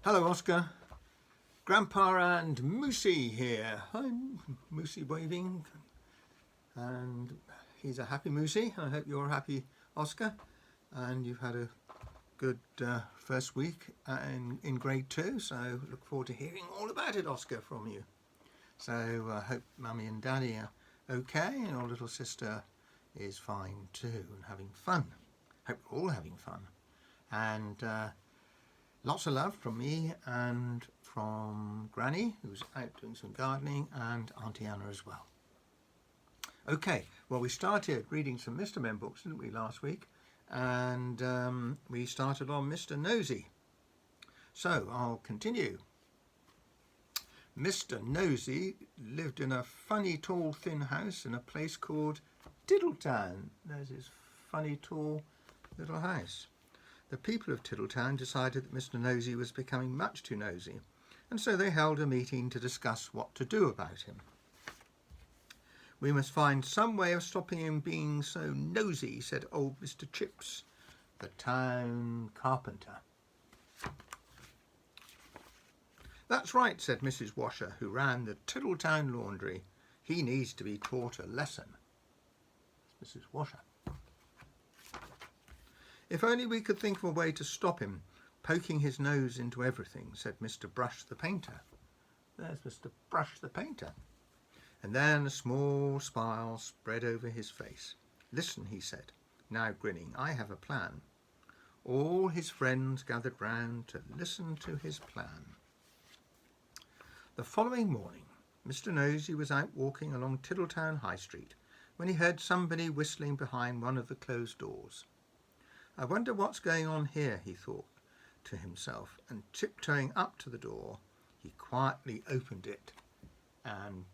Hello, Oscar. Grandpa and Moosey here. I'm Moosey waving, and he's a happy Moosey. I hope you're happy, Oscar, and you've had a good first week in grade 2, so look forward to hearing all about it, Oscar, from you. So I hope Mummy and Daddy are okay, and your little sister is fine too and having fun. Hope you're all having fun. And lots of love from me and from Granny, who's out doing some gardening, and Auntie Anna as well. Okay, well, we started reading some Mr. Men books, didn't we, last week? And we started on Mr. Nosey. So I'll continue. Mr. Nosey lived in a funny, tall, thin house in a place called Tiddletown. There's his funny, tall little house. The people of Tiddletown decided that Mr. Nosey was becoming much too nosy, and so they held a meeting to discuss what to do about him. "We must find some way of stopping him being so nosy," said old Mr. Chips, the town carpenter. "That's right," said Mrs. Washer, who ran the Tiddletown laundry. "He needs to be taught a lesson." Mrs. Washer. "If only we could think of a way to stop him poking his nose into everything," said Mr. Brush the painter. There's Mr. Brush the painter. And then a small smile spread over his face. "Listen," he said, now grinning, "I have a plan." All his friends gathered round to listen to his plan. The following morning, Mr. Nosey was out walking along Tiddletown High Street when he heard somebody whistling behind one of the closed doors. "I wonder what's going on here," he thought to himself, and tiptoeing up to the door, he quietly opened it and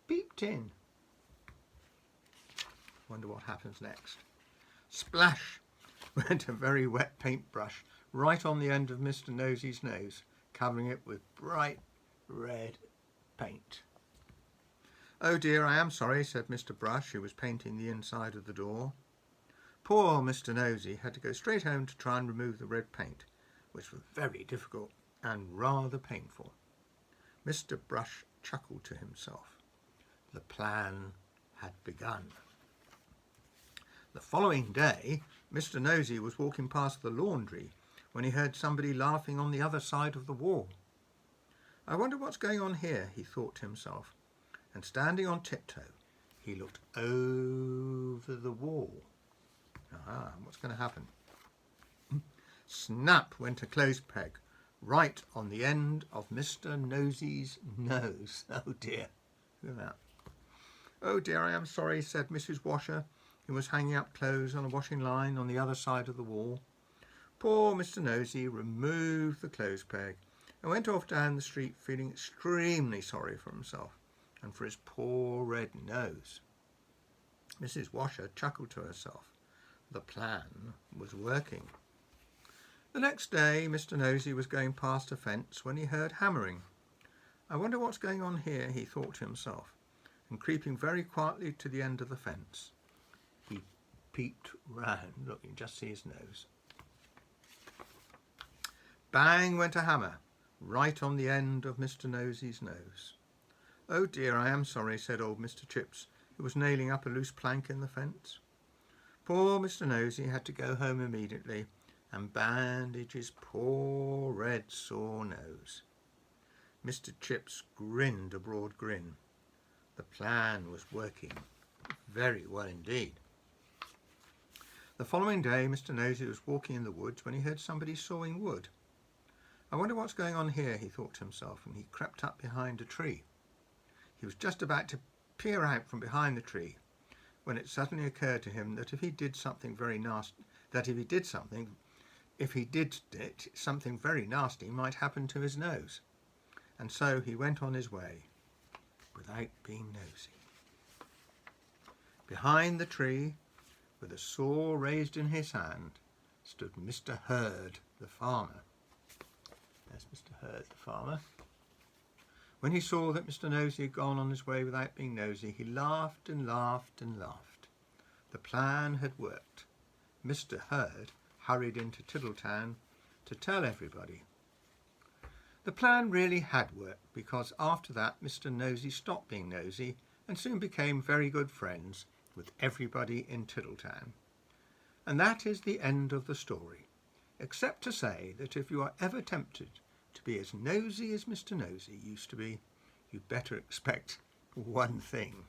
peeped in. Wonder what happens next. Splash went a very wet paintbrush right on the end of Mr. Nosey's nose, covering it with bright red paint. "Oh dear, I am sorry," said Mr. Brush, who was painting the inside of the door. Poor Mr. Nosey had to go straight home to try and remove the red paint, which was very difficult and rather painful. Mr. Brush chuckled to himself. The plan had begun. The following day, Mr. Nosey was walking past the laundry when he heard somebody laughing on the other side of the wall. "I wonder what's going on here," he thought to himself, and standing on tiptoe, he looked over the wall. What's going to happen? Snap went a clothes peg right on the end of Mr. Nosey's nose. Oh dear, look at that. "Oh dear, I am sorry," said Mrs. Washer, who was hanging up clothes on a washing line on the other side of the wall. Poor Mr. Nosey removed the clothes peg and went off down the street feeling extremely sorry for himself and for his poor red nose. Mrs. Washer chuckled to herself. The plan was working. The next day, Mr. Nosey was going past a fence when he heard hammering. "I wonder what's going on here," he thought to himself, and creeping very quietly to the end of the fence, he peeped round. Look, you can just see his nose. Bang went a hammer right on the end of Mr. Nosey's nose. "Oh dear, I am sorry," said old Mr. Chips, who was nailing up a loose plank in the fence. Poor Mr. Nosey had to go home immediately and bandage his poor red sore nose. Mr. Chips grinned a broad grin. The plan was working very well indeed. The following day, Mr. Nosey was walking in the woods when he heard somebody sawing wood. "I wonder what's going on here," he thought to himself, and he crept up behind a tree. He was just about to peer out from behind the tree when it suddenly occurred to him that if he did something very nasty might happen to his nose. And so he went on his way without being nosy. Behind the tree, with a saw raised in his hand, stood Mr. Herd, the farmer. There's Mr. Herd, the farmer. When he saw that Mr. Nosey had gone on his way without being nosy, he laughed and laughed and laughed. The plan had worked. Mr. Herd hurried into Tiddletown to tell everybody. The plan really had worked, because after that Mr. Nosy stopped being nosy and soon became very good friends with everybody in Tiddletown. And that is the end of the story, except to say that if you are ever tempted to be as nosy as Mr. Nosy used to be, you'd better expect one thing.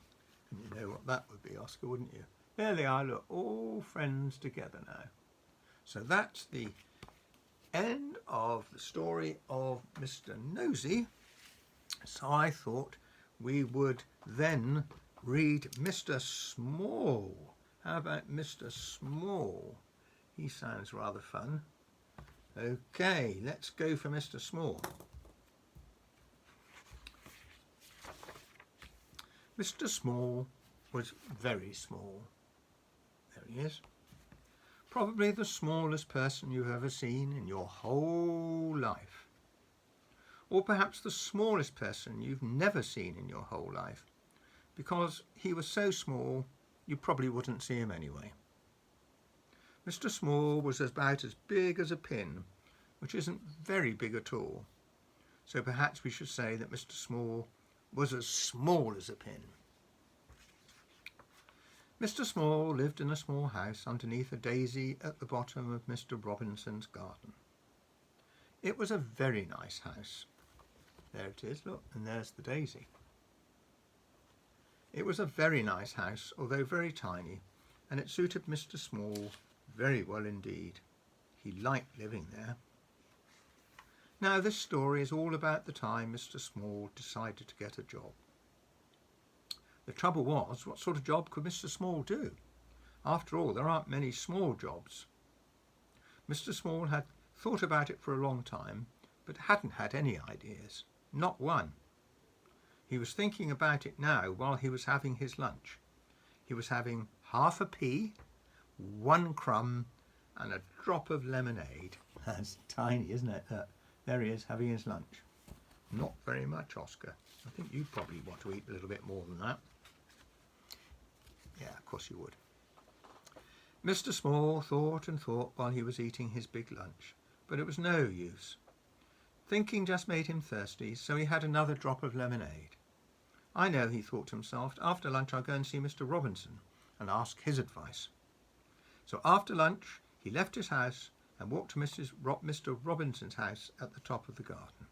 And you know what that would be, Oscar, wouldn't you? There they are, look, all friends together now. So that's the end of the story of Mr. Nosy. So I thought we would then read Mr. Small. How about Mr. Small? He sounds rather fun. Okay, let's go for Mr. Small. Mr. Small was very small. There he is. Probably the smallest person you've ever seen in your whole life. Or perhaps the smallest person you've never seen in your whole life, because he was so small you probably wouldn't see him anyway. Mr. Small was about as big as a pin, which isn't very big at all. So perhaps we should say that Mr. Small was as small as a pin. Mr. Small lived in a small house underneath a daisy at the bottom of Mr. Robinson's garden. It was a very nice house. There it is, look, and there's the daisy. It was a very nice house, although very tiny, and it suited Mr. Small very well indeed. He liked living there. Now this story is all about the time Mr. Small decided to get a job. The trouble was, what sort of job could Mr. Small do? After all, there aren't many small jobs. Mr. Small had thought about it for a long time, but hadn't had any ideas, not one. He was thinking about it now while he was having his lunch. He was having half a pea, 1 crumb, and a drop of lemonade. That's tiny, isn't it? There he is having his lunch. Not very much, Oscar. I think you'd probably want to eat a little bit more than that. Yeah, of course you would. Mr. Small thought and thought while he was eating his big lunch, but it was no use. Thinking just made him thirsty, so he had another drop of lemonade. I know, he thought to himself, after lunch I'll go and see Mr. Robinson and ask his advice. So after lunch he left his house and walked to Mr. Robinson's house at the top of the garden.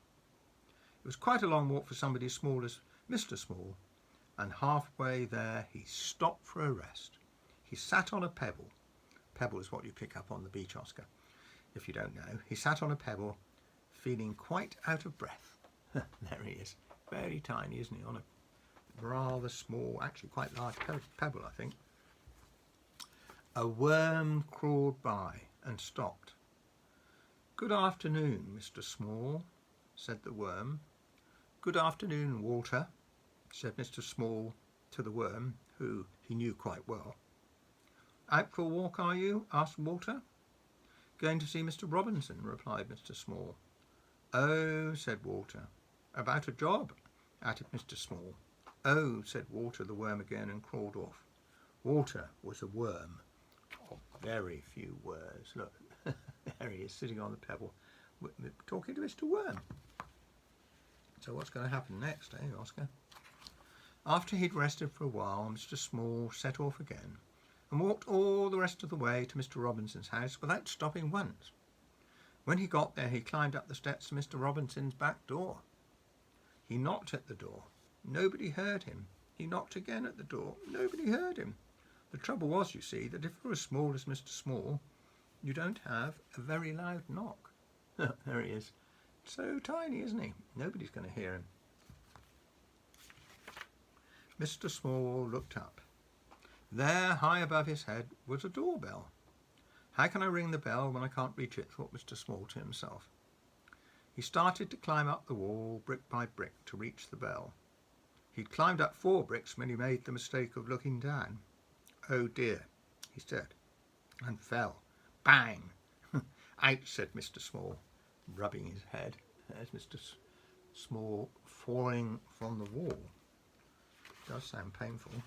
It was quite a long walk for somebody as small as Mr. Small, and halfway there he stopped for a rest. He sat on a pebble. Pebble is what you pick up on the beach, Oscar, if you don't know. He sat on a pebble, feeling quite out of breath. There he is. Very tiny, isn't he? On a rather small, actually quite large pebble, I think. A worm crawled by and stopped. "Good afternoon, Mr. Small," said the worm. "Good afternoon, Walter," said Mr. Small to the worm, who he knew quite well. "Out for a walk, are you?" asked Walter. "Going to see Mr. Robinson," replied Mr. Small. "Oh," said Walter. "About a job?" added Mr. Small. "Oh," said Walter the worm again, and crawled off. Walter was a worm of very few words. Look, there he is sitting on the pebble talking to Mr. Worm. So what's going to happen next, Oscar? After he'd rested for a while, Mr. Small set off again and walked all the rest of the way to Mr. Robinson's house without stopping once. When he got there, he climbed up the steps to Mr. Robinson's back door. He knocked at the door. Nobody heard him. He knocked again at the door. Nobody heard him. The trouble was, you see, that if you're as small as Mr. Small, you don't have a very loud knock. There he is. So tiny, isn't he? Nobody's going to hear him. Mr. Small looked up. There, high above his head, was a doorbell. "How can I ring the bell when I can't reach it?" thought Mr. Small to himself. He started to climb up the wall, brick by brick, to reach the bell. He'd climbed up 4 bricks when he made the mistake of looking down. "Oh dear," he said, and fell. Bang! "Ouch," said Mr. Small, rubbing his head. There's Mr. Small falling from the wall. Does sound painful.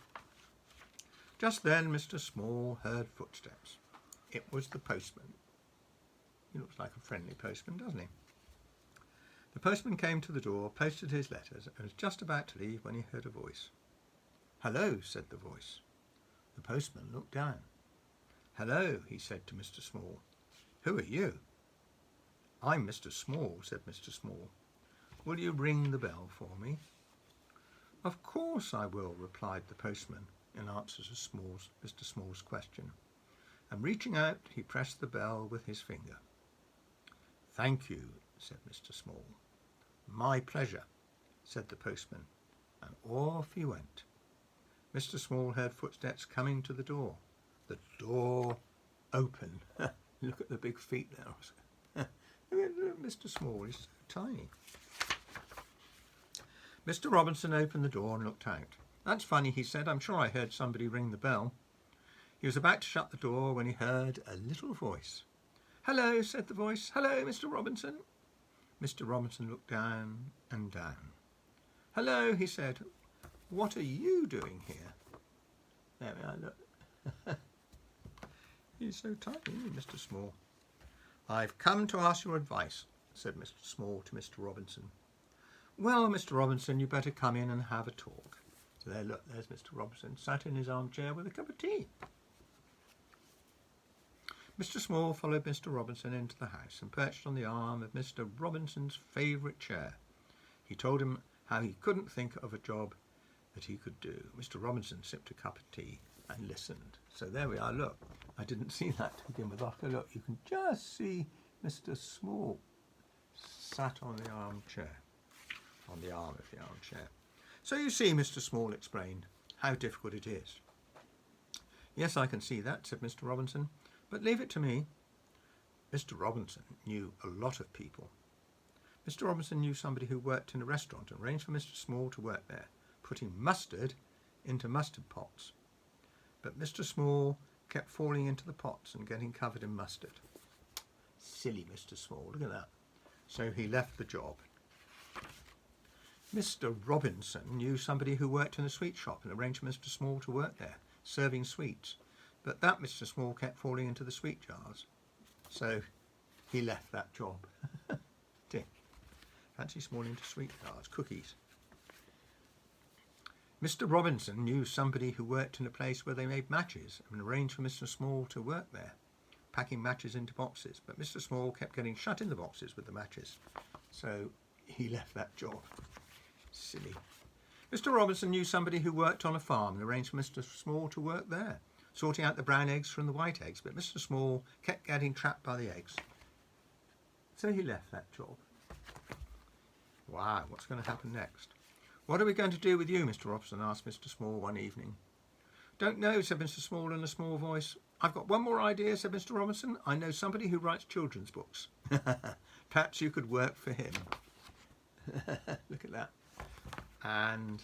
Just then Mr. Small heard footsteps. It was the postman. He looks like a friendly postman, doesn't he? The postman came to the door, posted his letters, and was just about to leave when he heard a voice. "Hello," said the voice. The postman looked down. "Hello," he said to Mr. Small. "Who are you?" "I'm Mr. Small," said Mr. Small. "Will you ring the bell for me?" "Of course I will," replied the postman in answer to Mr. Small's question, and reaching out he pressed the bell with his finger. "Thank you," said Mr. Small. "My pleasure," said the postman, and off he went. Mr. Small heard footsteps coming to the door. The door opened. Look at the big feet now. Look at Mr. Small, he's so tiny. Mr. Robinson opened the door and looked out. "That's funny," he said. "I'm sure I heard somebody ring the bell." He was about to shut the door when he heard a little voice. "Hello," said the voice. "Hello, Mr. Robinson." Mr. Robinson looked down and down. "Hello," he said. "What are you doing here?" There we are, look. He's so tiny, isn't he, Mr. Small? "I've come to ask your advice," said Mr. Small to Mr. Robinson. "Well, Mr. Robinson, you better come in and have a talk." So there, look, there's Mr. Robinson, sat in his armchair with a cup of tea. Mr. Small followed Mr. Robinson into the house and perched on the arm of Mr. Robinson's favourite chair. He told him how he couldn't think of a job that he could do. Mr. Robinson sipped a cup of tea and listened. So there we are, look. I didn't see that to begin with, Oscar. Look, you can just see Mr. Small sat on the armchair, on the arm of the armchair. "So you see," Mr. Small explained, "how difficult it is." "Yes, I can see that," said Mr. Robinson, "but leave it to me." Mr. Robinson knew a lot of people. Mr. Robinson knew somebody who worked in a restaurant and arranged for Mr. Small to work there, putting mustard into mustard pots. But Mr. Small kept falling into the pots and getting covered in mustard. Silly Mr. Small, look at that. So he left the job. Mr. Robinson knew somebody who worked in a sweet shop and arranged for Mr. Small to work there, serving sweets. But that Mr. Small kept falling into the sweet jars. So he left that job. Fancy Small into sweet jars, cookies. Mr. Robinson knew somebody who worked in a place where they made matches and arranged for Mr. Small to work there, packing matches into boxes. But Mr. Small kept getting shut in the boxes with the matches. So he left that job. Silly. Mr. Robinson knew somebody who worked on a farm and arranged for Mr. Small to work there, sorting out the brown eggs from the white eggs. But Mr. Small kept getting trapped by the eggs. So he left that job. Wow, what's going to happen next? "What are we going to do with you, Mr. Robinson?" asked Mr. Small one evening. "Don't know," said Mr. Small in a small voice. "I've got one more idea," said Mr. Robinson. "I know somebody who writes children's books." Perhaps you could work for him. Look at that. And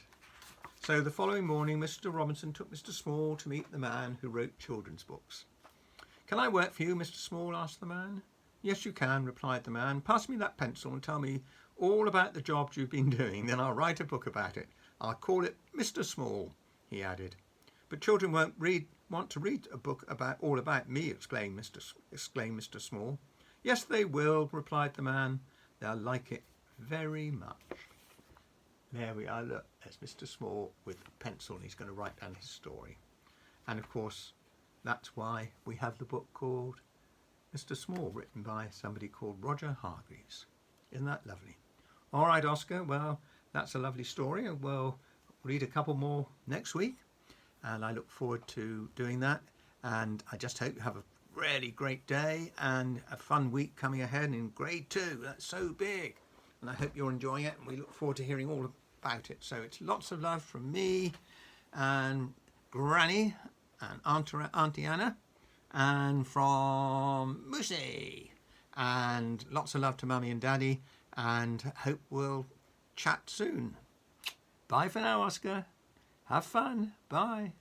so the following morning, Mr. Robinson took Mr. Small to meet the man who wrote children's books. "Can I work for you, Mr. Small?" asked the man. "Yes, you can," replied the man. "Pass me that pencil and tell me all about the jobs you've been doing. Then I'll write a book about it. I'll call it Mr. Small," he added. "But children won't want to read a book all about me," exclaimed Mr. Small. "Yes, they will," replied the man. "They'll like it very much." There we are, look, there's Mr. Small with a pencil and he's going to write down his story. And of course, that's why we have the book called Mr. Small, written by somebody called Roger Hargreaves. Isn't that lovely? All right, Oscar, well, that's a lovely story, and we'll read a couple more next week, and I look forward to doing that. And I just hope you have a really great day and a fun week coming ahead in grade 2. That's so big, and I hope you're enjoying it, and we look forward to hearing all about it. So it's lots of love from me and Granny and Auntie Anna, and from Moosey, and lots of love to Mummy and Daddy, and hope we'll chat soon. Bye for now, Oscar. Have fun. Bye.